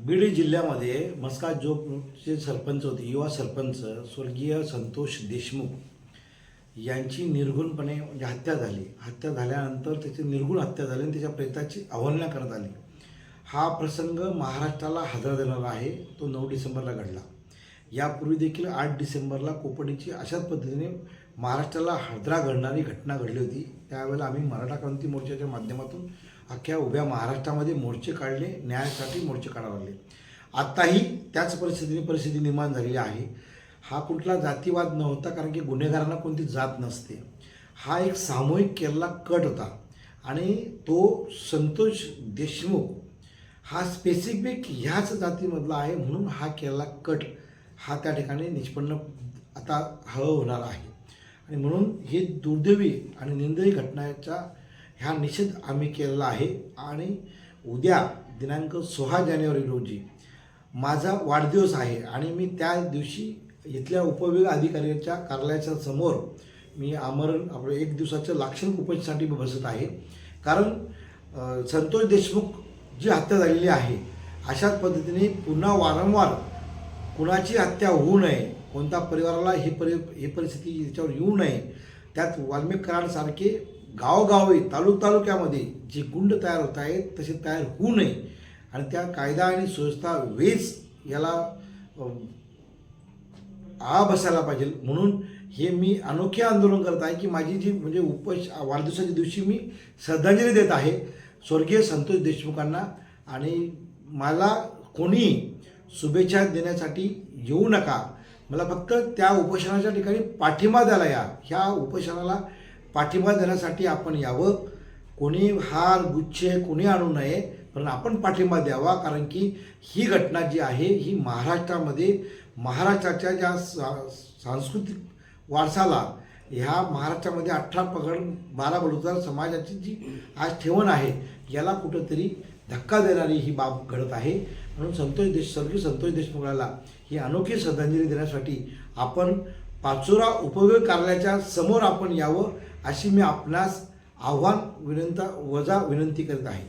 बीड जिल्ह्यामध्ये मस्का जोगचे सरपंच होते, युवा सरपंच स्वर्गीय संतोष देशमुख यांची निर्घृणपणे म्हणजे हत्या झाली. हत्या झाल्यानंतर त्याची निर्घृण हत्या झाली आणि त्याच्या प्रेताची अवहेलना करण्यात आली. हा प्रसंग महाराष्ट्राला हादरा देणारा आहे. तो 9 डिसेंबरला घडला. यापूर्वी देखील 8 डिसेंबरला कोपर्डीची अशाच पद्धतीने महाराष्ट्राला हादरा घडणारी घटना घडली होती. त्यावेळेला आम्ही मराठा क्रांती मोर्चाच्या माध्यमातून अख्ख्या उभ्या महाराष्ट्रामध्ये मोर्चे काढले, न्यायासाठी मोर्चे काढायला लागले. आत्ताही त्याच परिस्थिती निर्माण झालेली आहे. हा कुठला जातीवाद नव्हता, कारण की गुन्हेगारांना कोणती जात नसते. हा एक सामूहिक केलेला कट होता आणि तो संतोष देशमुख हा स्पेसिफिक ह्याच जातीमधला आहे, म्हणून हा केलेला कट हा त्या ठिकाणी निष्पन्न आता होणार आहे. आणि म्हणून ही दुर्दैवी आणि निंदनीय घटनेचा ह्या निषेध आम्ही केलेला आहे. आणि उद्या दिनांक 6 जानेवारी रोजी माझा वाढदिवस आहे आणि मी त्या दिवशी इथल्या उपविभाग अधिकाऱ्याच्या कार्यालयाच्या समोर मी आपलं 1 दिवसाच्या लाक्षणिक उपासनेसाठी बसत आहे. कारण संतोष देशमुख जी हत्या झालेली आहे, अशाच पद्धतीने पुन्हा वारंवार कुणाची हत्या होऊ नये, कोणत्या परिवाराला ही परिस्थिती याच्यावर येऊ नये. त्यात वाल्मिक कराडसारखे गावोगावी तालुक्यामध्ये जे गुंड तयार होत आहेत तसे तयार होऊ नये आणि त्या कायदा आणि सुव्यवस्था वेच याला बसायला पाहिजे. म्हणून हे मी अनोखे आंदोलन करत आहे की माझी जी म्हणजे वाढदिवसाच्या दिवशी मी श्रद्धांजली देत आहे स्वर्गीय संतोष देशमुखांना. आणि मला कोणी शुभेच्छा देण्यासाठी येऊ नका, मला फक्त त्या उपोषणाच्या ठिकाणी पाठिंबा द्यायला या. ह्या उपोषणाला पाठिंबा देण्यासाठी आपण यावं. कोणी हार गुच्छे कोणी आणू नये, पण आपण पाठिंबा द्यावा. कारण की ही घटना जी आहे ही महाराष्ट्रामध्ये महाराष्ट्राच्या ज्या सांस्कृतिक वारसाला ह्या महाराष्ट्रामध्ये 18 पगड 12 बलुतेदार समाजाची जी आज ठेवण आहे याला कुठंतरी धक्का देणारी ही बाब घडत आहे. म्हणून स्वर्गीय संतोष देशमुखाला ही अनोखी श्रद्धांजली देण्यासाठी आपण पाचोरा उपविभाग कार्यालयाच्या समोर आपण यावं, अशी मी आपणास विनंती करीत आहे.